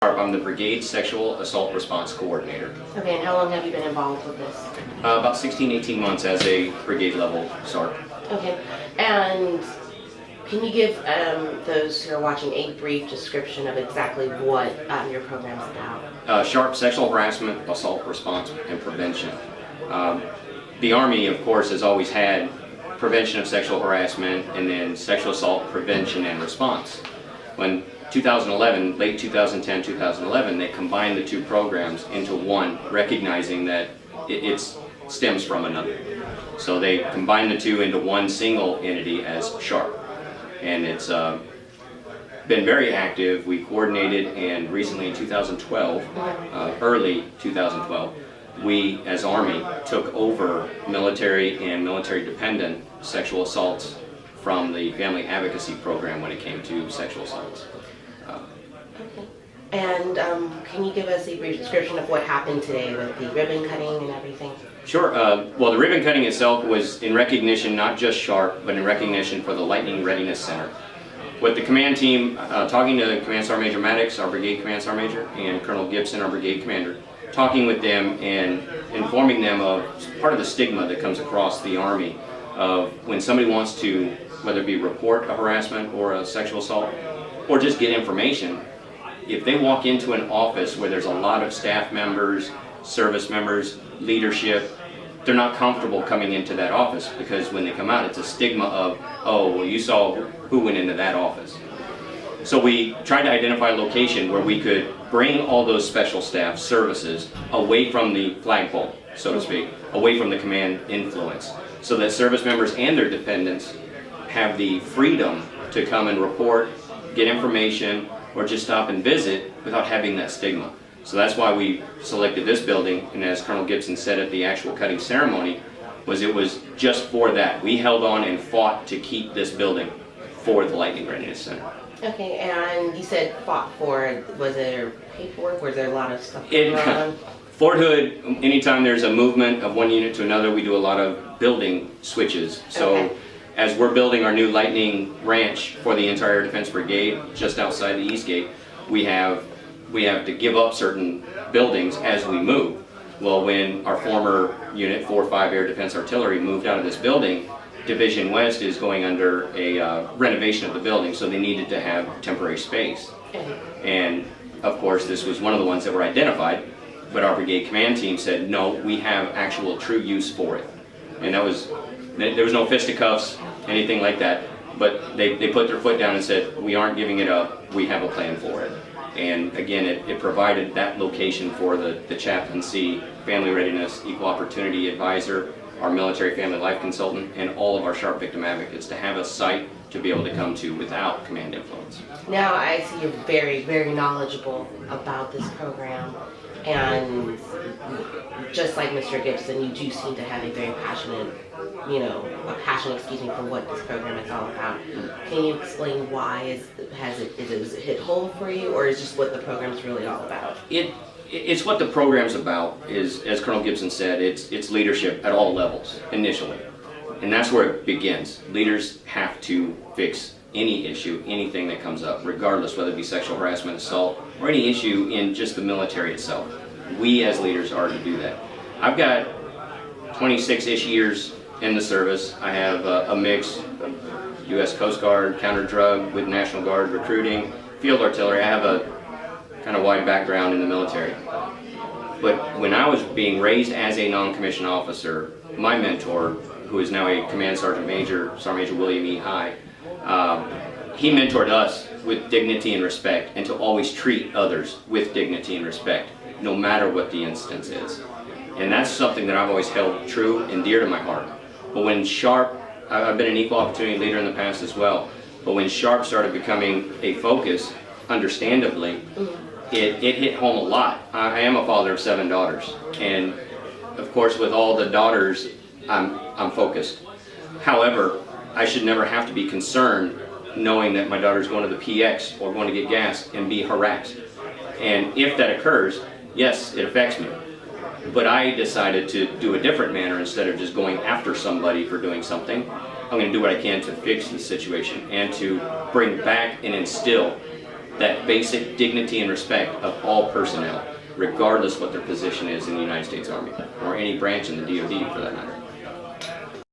I'm the Brigade Sexual Assault Response Coordinator. Okay, and how long have you been involved with this? About 16, 18 months as a brigade level SARP. Okay, and can you give those who are watching a brief description of exactly what your program is about? SHARP, Sexual Harassment, Assault Response, and Prevention. The Army, of course, has always had prevention of sexual harassment and then sexual assault prevention and response. When 2011, late 2010, 2011, they combined the two programs into one, recognizing that it stems from another. So they combined the two into one single entity as SHARP. And it's been very active. We coordinated, and recently in 2012, early 2012, we as Army took over military and military dependent sexual assaults from the Family Advocacy Program when it came to sexual assaults. Okay. And can you give us a brief description of what happened today with the ribbon cutting and everything? Sure. Well, the ribbon cutting itself was in recognition, not just SHARP, but in recognition for the Lightning Readiness Center. With the command team, talking to Command Sergeant Major Maddox, our Brigade Command Sergeant Major, and Colonel Gibson, our Brigade Commander, talking with them and informing them of part of the stigma that comes across the Army of when somebody wants to, whether it be report a harassment or a sexual assault, or just get information. If they walk into an office where there's a lot of staff members, service members, leadership, they're not comfortable coming into that office because when they come out, it's a stigma of, oh, well, you saw who went into that office. So we tried to identify a location where we could bring all those special staff services away from the flagpole, so to speak, away from the command influence, so that service members and their dependents have the freedom to come and report, get information, or just stop and visit without having that stigma. So that's why we selected this building, and as Colonel Gibson said at the actual cutting ceremony, it was just for that. We held on and fought to keep this building for the Lightning Readiness Center. Okay, and you said fought for it. Was there paperwork? Was there a lot of stuff going on? Fort Hood, anytime there's a movement of one unit to another, we do a lot of building switches. So okay. As we're building our new Lightning Ranch for the entire Defense Brigade, just outside the East Gate, we have to give up certain buildings as we move. Well, when our former Unit 4-5 Air Defense Artillery moved out of this building, Division West is going under a renovation of the building, so they needed to have temporary space. And of course, this was one of the ones that were identified, but our brigade command team said, no, we have actual true use for it. And there was no fisticuffs, anything like that, but they put their foot down and said, we aren't giving it up, we have a plan for it. And again, it provided that location for the chaplaincy, family readiness, equal opportunity advisor, our military family life consultant, and all of our SHARP victim advocates to have a site to be able to come to without command influence. Now I see you're very, very knowledgeable about this program, and just like Mr. Gibson, you do seem to have a very passionate, for what this program is all about. Can you explain why? Is it hit home for you, or is just what the program is really all about? It's what the program's about. Is, as Colonel Gibson said, it's leadership at all levels initially, and that's where it begins. Leaders have to fix any issue, anything that comes up, regardless whether it be sexual harassment, assault, or any issue in just the military itself. We as leaders are to do that. I've got 26-ish years in the service. I have a mix of U.S. Coast Guard, counter-drug, with National Guard, recruiting, field artillery. I have a kind of wide background in the military. But when I was being raised as a non-commissioned officer, my mentor, who is now a Command Sergeant Major, Sergeant Major William E. High, he mentored us with dignity and respect, and to always treat others with dignity and respect, no matter what the instance is. And that's something that I've always held true and dear to my heart. But when SHARP, I've been an equal opportunity leader in the past as well, but when SHARP started becoming a focus, understandably, it hit home a lot. I am a father of 7 daughters, and of course with all the daughters, I'm focused. However, I should never have to be concerned knowing that my daughter's going to the PX or going to get gas and be harassed. And if that occurs, yes, it affects me. But I decided to do a different manner. Instead of just going after somebody for doing something, I'm going to do what I can to fix the situation and to bring back and instill that basic dignity and respect of all personnel, regardless what their position is in the United States Army, or any branch in the DoD for that matter.